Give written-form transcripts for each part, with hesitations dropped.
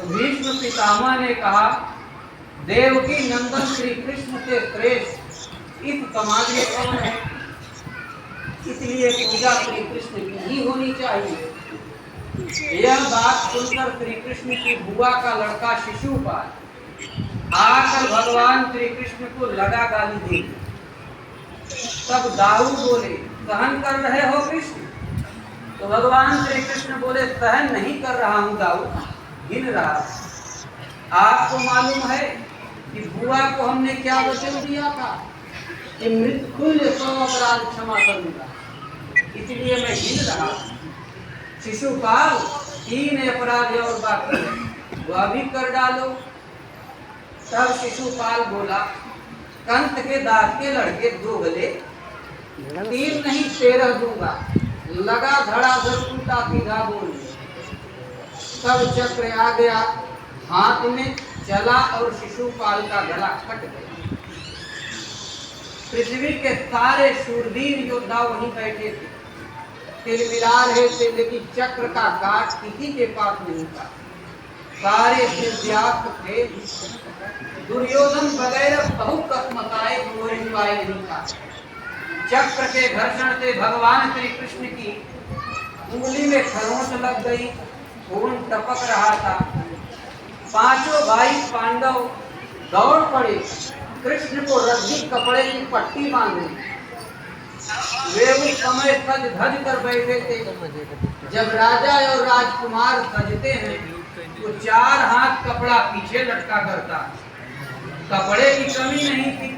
भीष्म पितामह ने कहा, देवकी नंदन श्री कृष्ण से श्रेष्ठ इस समाज में कौन है? इसलिए पूजा श्री कृष्ण की ही होनी चाहिए। यह बात सुनकर श्री कृष्ण की बुआ का लड़का शिशुपाल आकर भगवान श्री कृष्ण को लगा गाली दी। तब दाऊ बोले, सहन कर रहे हो कृष्ण? तो भगवान श्री कृष्ण बोले, सहन नहीं कर रहा हूँ दाऊ, गिन रहा। आपको मालूम है कि बुआ को हमने क्या वचन दिया था कि मृत्यु 100 अपराध क्षमा करूंगा, इसलिए मैं गिन रहा। शिशुपाल 3 अपराध और बाकी है, वह भी कर डालो। तब शिशुपाल बोला, कंत के दांत के लड़के 2 गले, 3 नहीं 13 दूंगा। लगा धड़ाधड़ टूटा सीधा बोल। तब चक्र आ गया हाथ में, चला और शिशुपाल का गला कट गया। पृथ्वी के सारे शूरवीर योद्धा वहीं बैठे थे, तिलमिला रहे थे, लेकिन चक्र का काट किसी के पास नहीं था। सारे दिव्यास्त्र थे। दुर्योधन वगैरह बहुत कसमसाए, कोई उपाय नहीं था। चक्र के घर्षण से भगवान श्री कृष्ण की उंगली में खरोंच लग गई, खून टपक रहा था। 5 भाई पांडव दौड़ पड़े, कृष्ण को रद्दी कपड़े की पट्टी बांधी। वे उस समय सज धज कर बैठे थे। जब राजा और राजकुमार सजते हैं तो 4 हाथ कपड़ा पीछे लटका करता। कपड़े की कमी नहीं थी,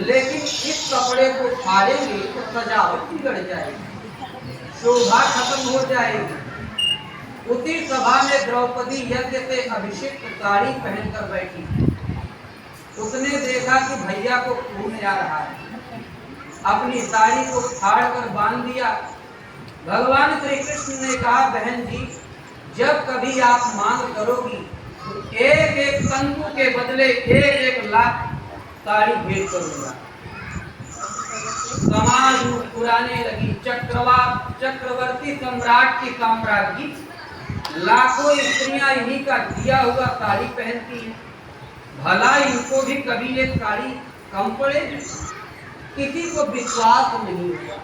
लेकिन इस कपड़े को फाड़ेंगे तो सजावट बिगड़ जाएगी, शोभा खत्म हो जाएगी। उसी सभा में द्रौपदी यज्ञ से अभिषेक साड़ी पहनकर बैठी। उसने देखा कि भैया को खून आ रहा है, अपनी साड़ी को फाड़ कर बांध दिया। भगवान श्री कृष्ण ने कहा, बहन जी, जब कभी आप मांग करोगी तो 1-1 तंतु के बदले 1-1 लाख साड़ी भेंट करूंगा। समाज मुस्कुराने लगी। चक्रवर्ती सम्राट की साम्राज्ञी लाखों स्त्रियां इन्हीं का दिया हुआ साड़ी पहनती हैं। भला इनको भी कभी ये साड़ी कम पड़े? किसी को विश्वास नहीं हुआ।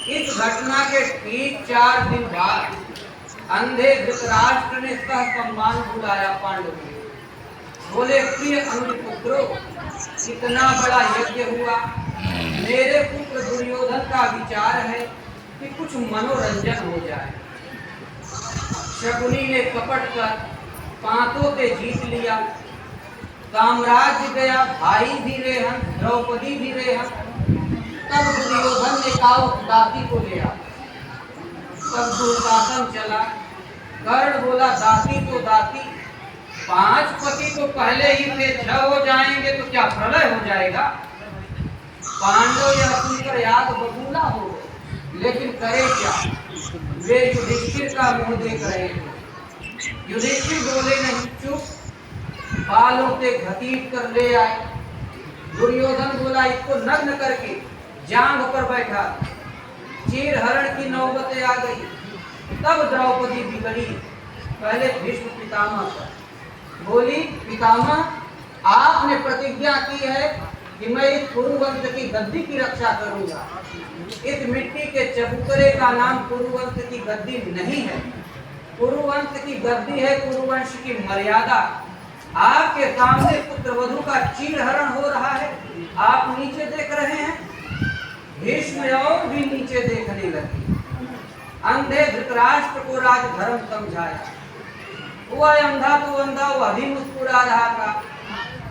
इस घटना के ठीक 4 दिन बाद अंधे धृतराष्ट्र ने सह सम्मान बुलाया पांडवों को। बोले, प्रिय अनुपुत्रों, इतना बड़ा यज्ञ हुआ, मेरे पुत्र दुर्योधन का विचार है कि कुछ मनोरंजन हो जाए। शकुनी ने कपट कर 5 से जीत लिया। साम्राज्य गया, भाई भी रेहन, द्रौपदी भी रेहन। तब दुर्योधन ने कहा, उस दासी को ले आ। तब दुशासन चला। कर्ण बोला, दासी तो दासी, 5 पति तो पहले ही से 6 हो जाएंगे तो क्या प्रलय हो जाएगा? पांडव यह सुनकर याद बबूला हो गए, लेकिन करे क्या? वे युधिष्ठिर का मुंह देख रहे थे। युधिष्ठिर बोले, नहीं, चुप। बालों से घसीट कर ले आए। दुर्योधन बोला, इसको नग्न करके जांघ पर बैठा। चीर हरण की नौबत आ गई। तब द्रौपदी बिगड़ी। पहले भीष्म पितामह पर बोली, पितामह, आपने प्रतिज्ञा की है कि मैं इस कुरुवंश की गद्दी की रक्षा करूंगा। इस मिट्टी के चबूतरे का नाम कुरुवंश की गद्दी नहीं है। कुरुवंश की गद्दी है कुरुवंश की मर्यादा। आपके सामने पुत्रवधू का चीरहरण हो रहा है, आप नीचे देख रहे हैं। भीष्म और भी नीचे देखने लगे। अंधे धृतराष्ट्र को राजधर्म समझाया। वह अंधा तो अंधा, वह भी मुस्कुरा रहा था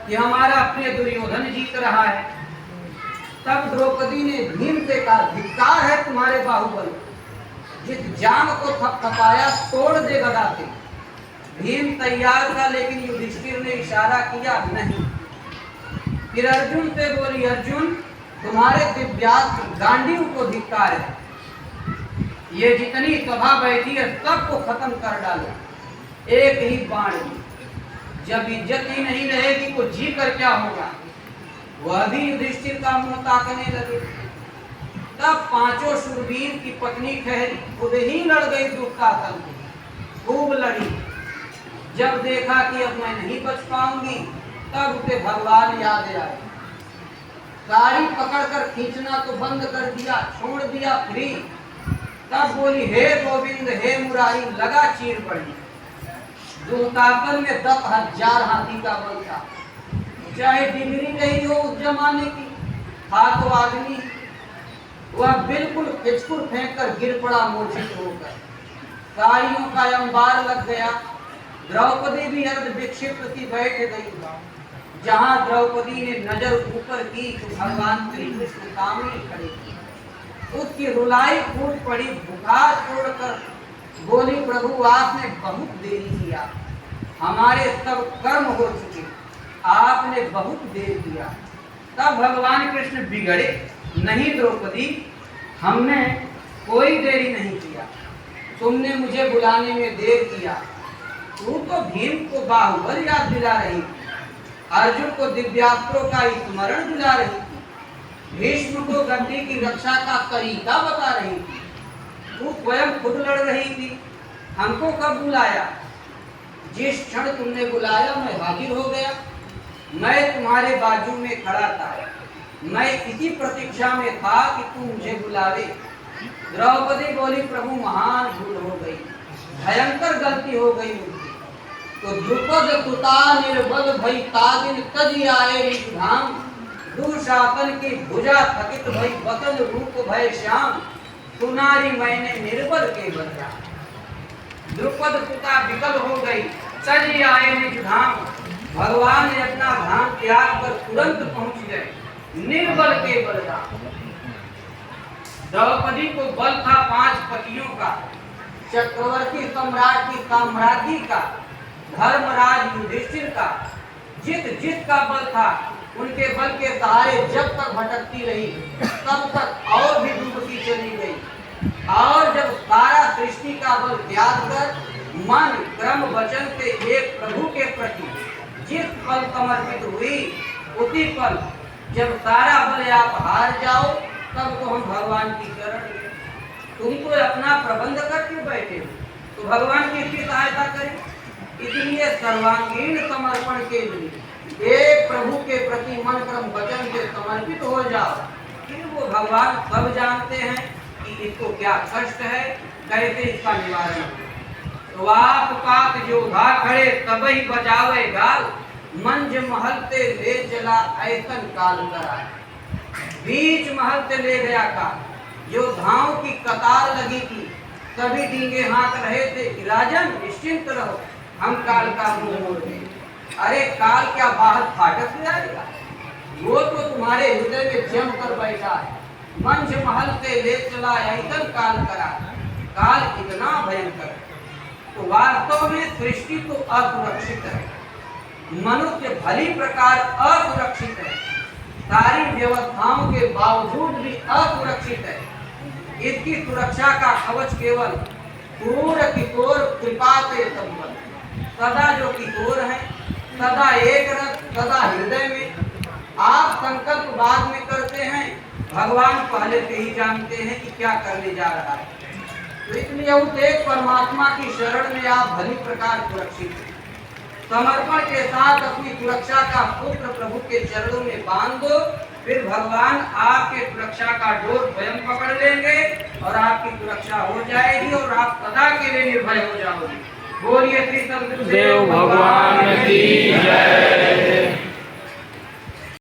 कि हमारा प्रिय दुर्योधन जीत रहा है। तब द्रौपदी ने भीम से कहा, धिक्कार है तुम्हारे बाहुबल, जिस जांग को थपथपाया तोड़ दे गदा से। भीम तैयार था, लेकिन युधिष्ठिर ने इशारा किया, नहीं। फिर अर्जुन से बोली, अर्जुन, तुम्हारे दिव्यास्त्र गांडीव को धिक्कार है। ये जितनी सभा बैठी है सबको खत्म कर डालो, एक ही बाण में। जब इज्जत ही नहीं रहेगी तो जी कर क्या होगा? वह भी युधिष्ठिर का मुंह ताकने लगे। तब 5 शूरवीर की पत्नी ठहरी, खुद ही लड़ गई दुशासन से, खूब लड़ी। जब देखा कि अब मैं नहीं बच पाऊंगी, तब उसे भगवान याद आए। साड़ी पकड़कर खींचना तो बंद कर दिया, छोड़ दिया फ्री। तब बोली, हे गोविंद हे मुरारी, लगा चीर पड़ी। दूतापन में 10,000 हाथी का बल था। चाहे डिग्री नहीं हो उस जमाने की, था तो आदमी। वह बिल्कुल खिचकुर फेंक कर गिर पड़ा मूर्छित होकर। साड़ियों का अंबार लग गया। द्रौपदी भी अर्ध विक्षिप्त सी बैठ गई। जहां द्रौपदी ने नजर ऊपर की तो भगवान श्री कृष्ण सामने खड़े थे। उसकी रुलाई फूट पड़ी, बुखार छोड़कर बोली, प्रभु आपने बहुत देरी किया, हमारे सब कर्म हो चुके, आपने बहुत देर किया। तब भगवान कृष्ण बिगड़े, नहीं द्रौपदी, हमने कोई देरी नहीं किया, तुमने मुझे बुलाने में देर किया। तू तो भीम को बाहुबल याद दिला रही थी, अर्जुन को दिव्यास्त्रों का स्मरण दिला रही थी, भीष्म को गद्दी की रक्षा का तरीका बता रही थी। तू स्वयं खुद लड़ रही थी, हमको कब बुलाया? जिस क्षण तुमने बुलाया मैं हाजिर हो गया। मैं तुम्हारे बाजू में खड़ा था, मैं इसी प्रतीक्षा में था कि तू मुझे बुलावे। द्रौपदी बोली, प्रभु महान भूल हो गई, भयंकर गलती हो गई मुझसे। तो द्रुपद तुता निर्बल भई तादिन तजी आए धाम, दुशासन की भुजा थकित भई बदन रूप भय श्याम, सुनारी मैंने निर्बल के बदला। द्रुपद तुता विकल हो गई, तजी आए निज धाम। भगवान ने अपना धाम त्याग कर तुरंत पहुंच गए, निर्बल के बदला। द्रौपदी को बल था 5 पतियों का, चक्रवर्ती सम्राट की साम्राज्ञी का, धर्मराज युधिष्ठिर का, जित का बल था। उनके बल के सहारे जब तक भटकती रही तब तक और भी डूबती चली गई। और जब सारा सृष्टि का बल त्याग कर मन क्रम वचन से एक प्रभु के प्रति जिस पल समर्पित हुई, उसी पल जब सारा बल आप हार जाओ, तब तो हम भगवान की शरण में। तुम तो अपना प्रबंध करके बैठे हो, तो भगवान किसकी सहायता करें? इसलिए सर्वांगीण समर्पण के लिए एक प्रभु के प्रति मन क्रम वचन से समर्पित हो जाओ। फिर वो भगवान सब जानते हैं कि इसको क्या कष्ट है, कैसे इसका निवारण हो। तो आप पाक जोधा खड़े तब ही बजावे गाल, मंज महल से ले चला ऐसन काल करा। बीच महल से ले गया काल, योद्धाओं की कतार लगी थी, सभी डींगे हाँक रहे थे कि राजन निश्चिंत रहो, हम काल का मुंह मोड़ देंगे। अरे काल क्या बाहर फाटक से आएगा? वो तो तुम्हारे हृदय में जम कर बैठा है। मंच महल से ले चला ऐसन काल करा, काल इतना भयंकर है। तो वास्तव में सृष्टि तो असुरक्षित है, मनुष्य भली प्रकार असुरक्षित है, सारी व्यवस्थाओं के बावजूद भी असुरक्षित है। इसकी सुरक्षा का कवच केवल क्रूर किशोर कृपा से संपन्न, सदा जो किशोर है, सदा एक रस, सदा हृदय में। आप संकल्प बाद में करते हैं, भगवान पहले से ही जानते हैं कि क्या करने जा रहा है। तो इसलिए उस एक परमात्मा की शरण में आप भली प्रकार सुरक्षित हैं। समर्पण के साथ अपनी सुरक्षा का पुत्र प्रभु के चरणों में बांध दो, फिर भगवान आपके सुरक्षा का डोर स्वयं पकड़ लेंगे और आपकी सुरक्षा हो जाएगी और आप सदा के लिए निर्भय हो जाओगे। बोलिए श्री सद्गुरुदेव भगवान की जय।